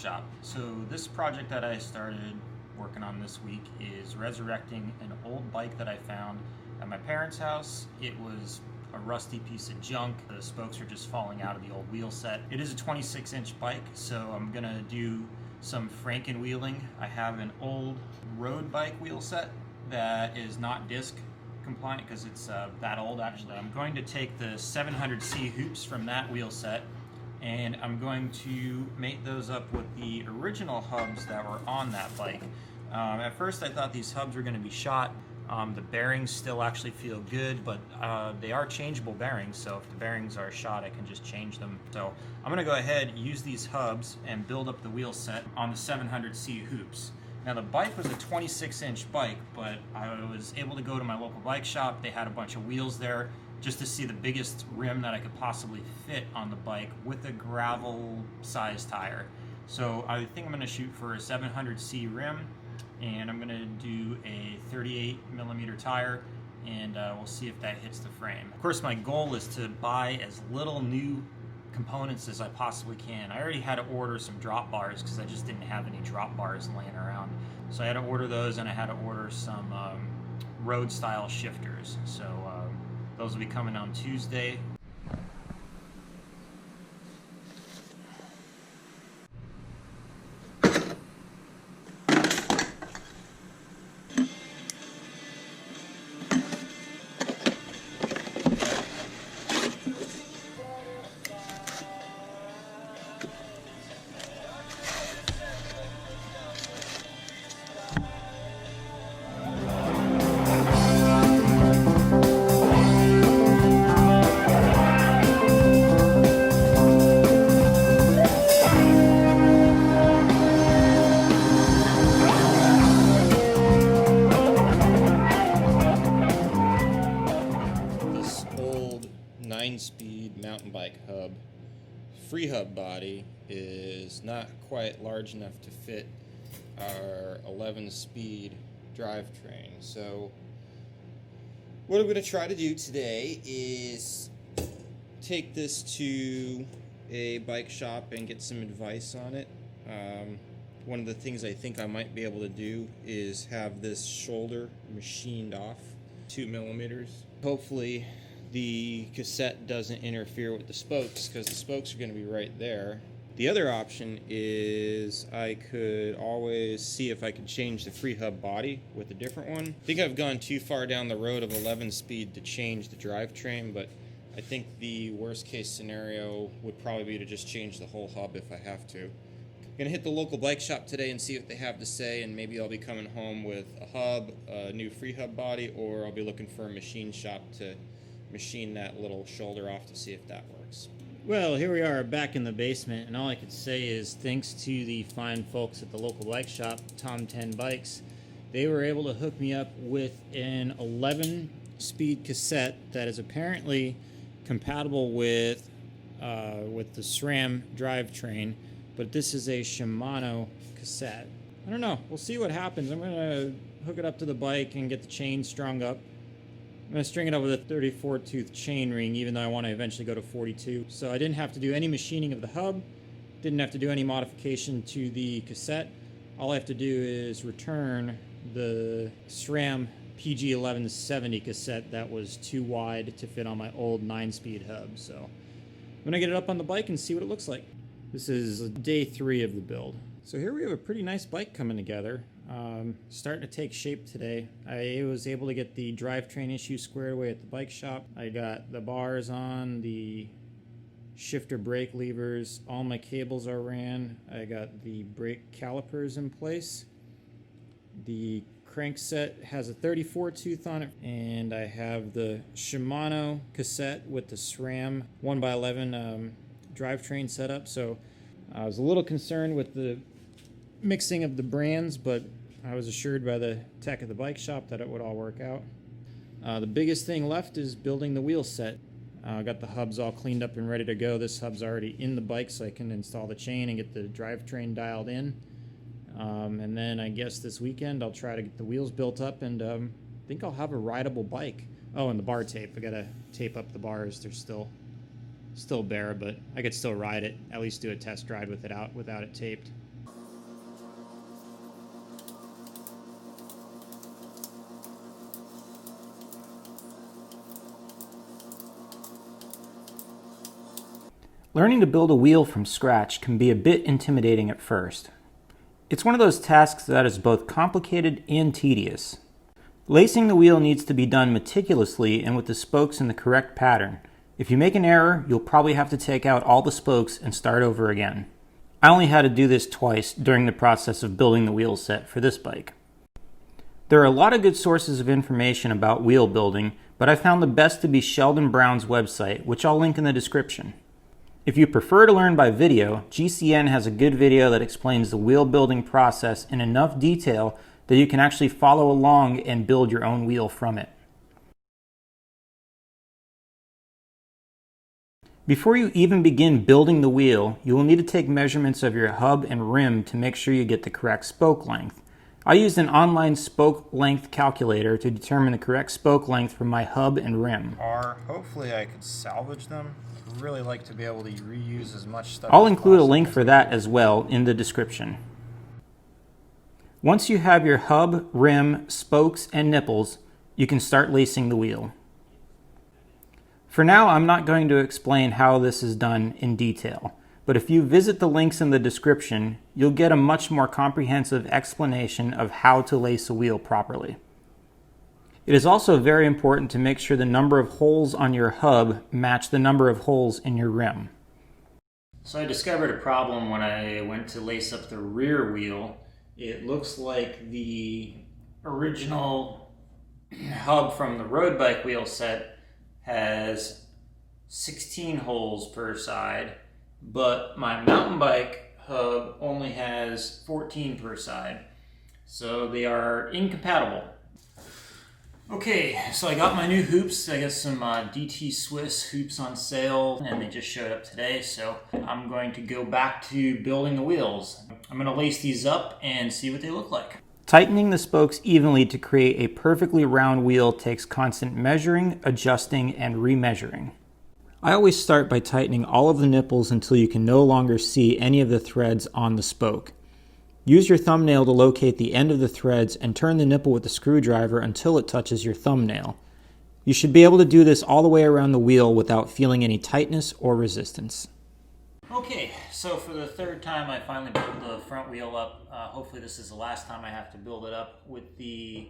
shop. So this project that I started working on this week is resurrecting an old bike that I found at my parents' house. It was a rusty piece of junk. The spokes are just falling out of the old wheel set. It is a 26-inch bike, so I'm gonna do some franken-wheeling. I have an old road bike wheel set that is not disc compliant because it's that old actually. I'm going to take the 700C hoops from that wheel set and I'm going to mate those up with the original hubs that were on that bike. At first I thought these hubs were going to be shot. The bearings still actually feel good, but they are changeable bearings, so if the bearings are shot I can just change them. So I'm going to go ahead and use these hubs and build up the wheel set on the 700C hoops. Now the bike was a 26-inch bike, but I was able to go to my local bike shop. They had a bunch of wheels there just to see the biggest rim that I could possibly fit on the bike with a gravel size tire. So I think I'm going to shoot for a 700C rim, and I'm going to do a 38mm tire, and we'll see if that hits the frame. Of course, my goal is to buy as little new components as I possibly can. I already had to order some drop bars because I just didn't have any drop bars laying around. So I had to order those, and I had to order some road style shifters. So those will be coming on Tuesday. Old 9-speed mountain bike hub free hub body is not quite large enough to fit our 11-speed drivetrain. So what I'm going to try to do today is take this to a bike shop and get some advice on it. One of the things I think I might be able to do is have this shoulder machined off 2mm. Hopefully the cassette doesn't interfere with the spokes, because the spokes are going to be right there. The other option is I could always see if I could change the free hub body with a different one. I think I've gone too far down the road of 11 speed to change the drivetrain, but I think the worst case scenario would probably be to just change the whole hub if I have to. I'm going to hit the local bike shop today and see what they have to say, and maybe I'll be coming home with a hub, a new free hub body, or I'll be looking for a machine shop to machine that little shoulder off to see if that works. Well, here we are back in the basement, and all I could say is thanks to the fine folks at the local bike shop, Tom 10 Bikes, they were able to hook me up with an 11-speed cassette that is apparently compatible with the SRAM drivetrain, but this is a Shimano cassette. I don't know. We'll see what happens. I'm going to hook it up to the bike and get the chain strung up. I'm going to string it up with a 34-tooth chain ring, even though I want to eventually go to 42. So I didn't have to do any machining of the hub, didn't have to do any modification to the cassette. All I have to do is return the SRAM PG1170 cassette that was too wide to fit on my old 9-speed hub. So I'm going to get it up on the bike and see what it looks like. This is day 3 of the build. So here we have a pretty nice bike coming together. Starting to take shape today. I was able to get the drivetrain issue squared away at the bike shop. I got the bars on, the shifter brake levers, all my cables are ran. I got the brake calipers in place. The crankset has a 34 tooth on it, and I have the Shimano cassette with the SRAM 1x11 drivetrain setup. So I was a little concerned with the mixing of the brands, but I was assured by the tech at the bike shop that it would all work out. The biggest thing left is building the wheel set. I got the hubs all cleaned up and ready to go. This hub's already in the bike, so I can install the chain and get the drivetrain dialed in. And then I guess this weekend I'll try to get the wheels built up, and I think I'll have a rideable bike. Oh, and the bar tape. I gotta tape up the bars. They're still bare, but I could still ride it. At least do a test ride with it out without it taped. Learning to build a wheel from scratch can be a bit intimidating at first. It's one of those tasks that is both complicated and tedious. Lacing the wheel needs to be done meticulously and with the spokes in the correct pattern. If you make an error, you'll probably have to take out all the spokes and start over again. I only had to do this twice during the process of building the wheel set for this bike. There are a lot of good sources of information about wheel building, but I found the best to be Sheldon Brown's website, which I'll link in the description. If you prefer to learn by video, GCN has a good video that explains the wheel building process in enough detail that you can actually follow along and build your own wheel from it. Before you even begin building the wheel, you will need to take measurements of your hub and rim to make sure you get the correct spoke length. I used an online spoke length calculator to determine the correct spoke length for my hub and rim. Or hopefully I could salvage them. I'd really like to be able to reuse as much stuff. I'll include a link for that as well in the description. Once you have your hub, rim, spokes, and nipples, you can start lacing the wheel. For now, I'm not going to explain how this is done in detail, but if you visit the links in the description, you'll get a much more comprehensive explanation of how to lace a wheel properly. It is also very important to make sure the number of holes on your hub match the number of holes in your rim. So I discovered a problem when I went to lace up the rear wheel. It looks like the original hub from the road bike wheel set has 16 holes per side, but my mountain bike hub only has 14 per side. So they are incompatible. Okay, so I got my new hoops. I got some DT Swiss hoops on sale, and they just showed up today, so I'm going to go back to building the wheels. I'm going to lace these up and see what they look like. Tightening the spokes evenly to create a perfectly round wheel takes constant measuring, adjusting, and remeasuring. I always start by tightening all of the nipples until you can no longer see any of the threads on the spoke. Use your thumbnail to locate the end of the threads and turn the nipple with the screwdriver until it touches your thumbnail. You should be able to do this all the way around the wheel without feeling any tightness or resistance. Okay, so for the third time I finally built the front wheel up. Hopefully this is the last time I have to build it up with the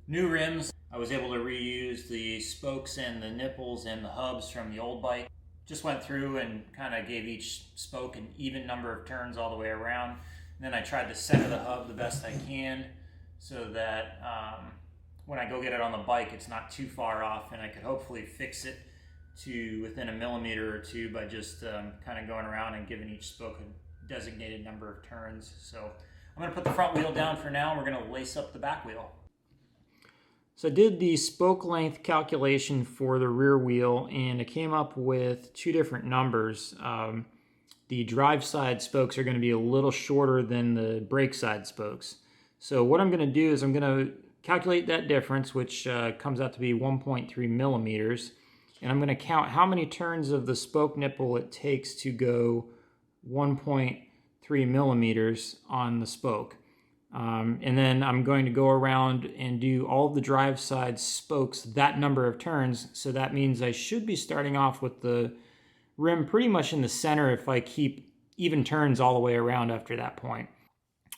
new rims. I was able to reuse the spokes and the nipples and the hubs from the old bike. Just went through and kind of gave each spoke an even number of turns all the way around. And then I tried to center the hub the best I can so that when I go get it on the bike, it's not too far off, and I could hopefully fix it to within a millimeter or two by just kind of going around and giving each spoke a designated number of turns. So I'm going to put the front wheel down for now, and we're going to lace up the back wheel. So I did the spoke length calculation for the rear wheel, and I came up with two different numbers. The drive side spokes are going to be a little shorter than the brake side spokes. So what I'm going to do is I'm going to calculate that difference, which comes out to be 1.3 millimeters. And I'm going to count how many turns of the spoke nipple it takes to go 1.3 millimeters on the spoke. And then I'm going to go around and do all the drive side spokes that number of turns. So that means I should be starting off with the rim pretty much in the center if I keep even turns all the way around after that point.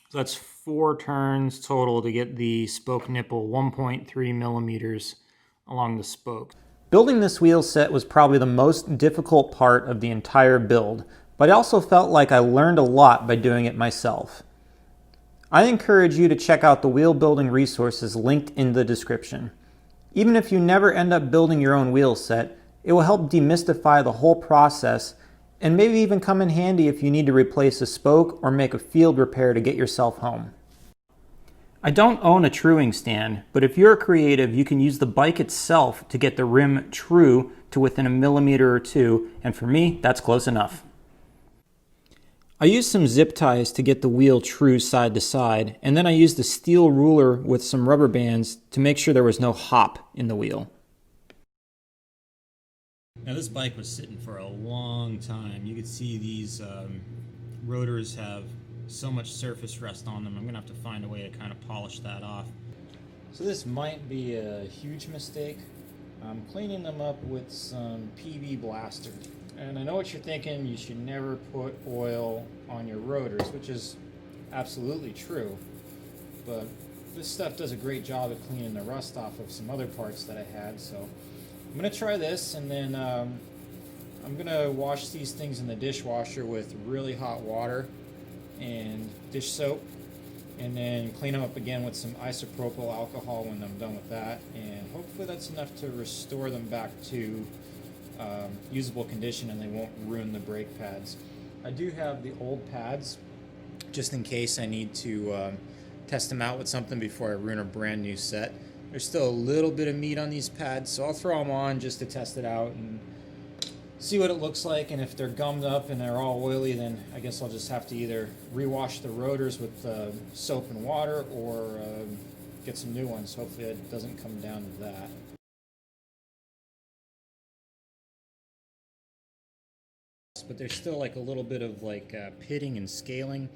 So that's 4 turns total to get the spoke nipple 1.3 millimeters along the spoke. Building this wheel set was probably the most difficult part of the entire build, but I also felt like I learned a lot by doing it myself. I encourage you to check out the wheel building resources linked in the description. Even if you never end up building your own wheel set, it will help demystify the whole process and maybe even come in handy if you need to replace a spoke or make a field repair to get yourself home. I don't own a truing stand, but if you're creative, you can use the bike itself to get the rim true to within a millimeter or two, and for me, that's close enough. I used some zip ties to get the wheel true side to side, and then I used a steel ruler with some rubber bands to make sure there was no hop in the wheel. Now this bike was sitting for a long time. You could see these rotors have so much surface rust on them. I'm gonna have to find a way to kind of polish that off. So this might be a huge mistake. I'm cleaning them up with some PB Blaster. And I know what you're thinking, you should never put oil on your rotors, which is absolutely true. But this stuff does a great job of cleaning the rust off of some other parts that I had. So I'm going to try this, and then I'm going to wash these things in the dishwasher with really hot water and dish soap, and then clean them up again with some isopropyl alcohol when I'm done with that. And hopefully that's enough to restore them back to usable condition, and they won't ruin the brake pads. I do have the old pads just in case I need to test them out with something before I ruin a brand new set. There's still a little bit of meat on these pads, so I'll throw them on just to test it out and see what it looks like. And if they're gummed up and they're all oily, then I guess I'll just have to either rewash the rotors with soap and water, or get some new ones. Hopefully it doesn't come down to that. But there's still like a little bit of like pitting and scaling.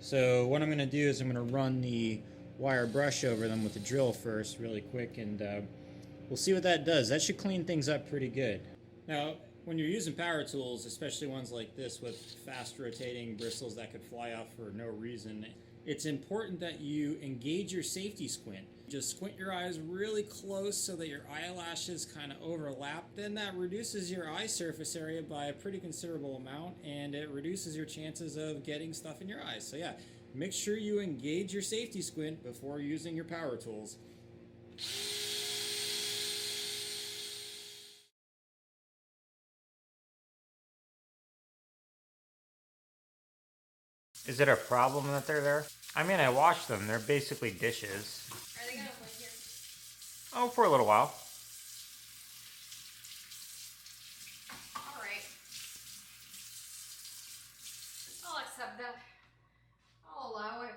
So what I'm going to do is I'm going to run the wire brush over them with the drill first really quick, and we'll see what that does. That should clean things up pretty good. Now, when you're using power tools, especially ones like this with fast rotating bristles that could fly off for no reason, it's important that you engage your safety squint. Just squint your eyes really close so that your eyelashes kind of overlap. Then that reduces your eye surface area by a pretty considerable amount, and it reduces your chances of getting stuff in your eyes. So yeah, make sure you engage your safety squint before using your power tools. Is it a problem that they're there? I mean, I washed them. They're basically dishes. Are they gonna live here? Oh, for a little while. Alright. I'll accept that. I'll allow it.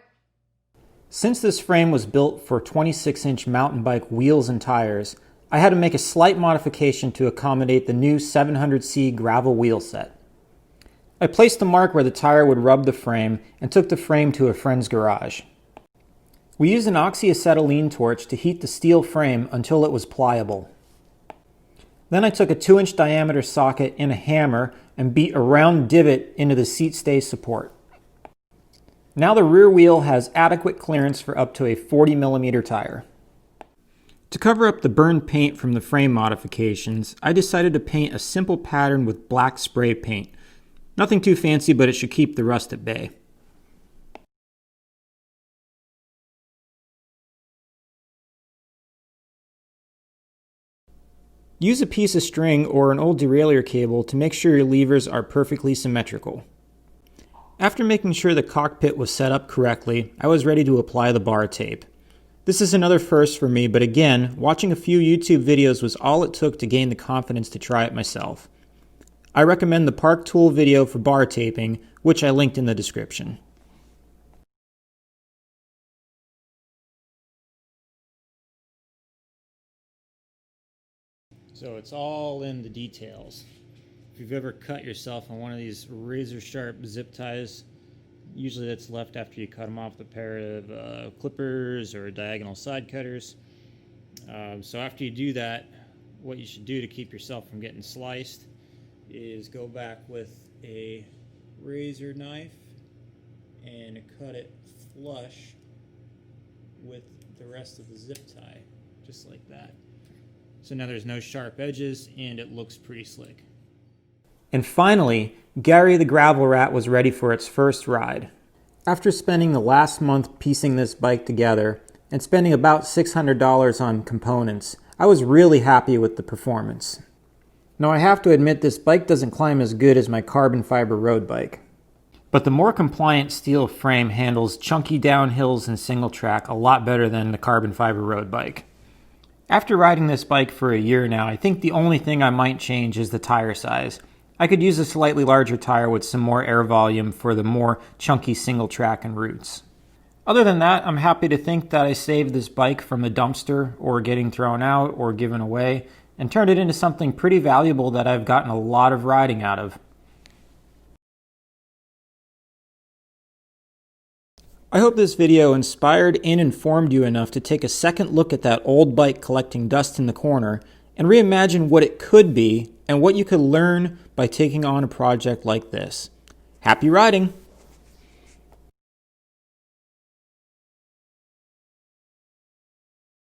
Since this frame was built for 26-inch mountain bike wheels and tires, I had to make a slight modification to accommodate the new 700C gravel wheel set. I placed the mark where the tire would rub the frame and took the frame to a friend's garage. We used an oxyacetylene torch to heat the steel frame until it was pliable. Then I took a 2-inch diameter socket and a hammer and beat a round divot into the seat stay support. Now the rear wheel has adequate clearance for up to a 40mm tire. To cover up the burned paint from the frame modifications, I decided to paint a simple pattern with black spray paint. Nothing too fancy, but it should keep the rust at bay. Use a piece of string or an old derailleur cable to make sure your levers are perfectly symmetrical. After making sure the cockpit was set up correctly, I was ready to apply the bar tape. This is another first for me, but again, watching a few YouTube videos was all it took to gain the confidence to try it myself. I recommend the Park Tool video for bar taping, which I linked in the description. So it's all in the details. If you've ever cut yourself on one of these razor sharp zip ties, usually that's left after you cut them off with a pair of clippers or diagonal side cutters. So after you do that, what you should do to keep yourself from getting sliced is go back with a razor knife and cut it flush with the rest of the zip tie, just like that. So now there's no sharp edges and it looks pretty slick. And finally, Gary the Gravel Rat was ready for its first ride. After spending the last month piecing this bike together and spending about $600 on components, I was really happy with the performance. Now I have to admit this bike doesn't climb as good as my carbon fiber road bike. But the more compliant steel frame handles chunky downhills and single track a lot better than the carbon fiber road bike. After riding this bike for a year now, I think the only thing I might change is the tire size. I could use a slightly larger tire with some more air volume for the more chunky single track and routes. Other than that, I'm happy to think that I saved this bike from the dumpster or getting thrown out or given away, and turned it into something pretty valuable that I've gotten a lot of riding out of. I hope this video inspired and informed you enough to take a second look at that old bike collecting dust in the corner and reimagine what it could be and what you could learn by taking on a project like this. Happy riding!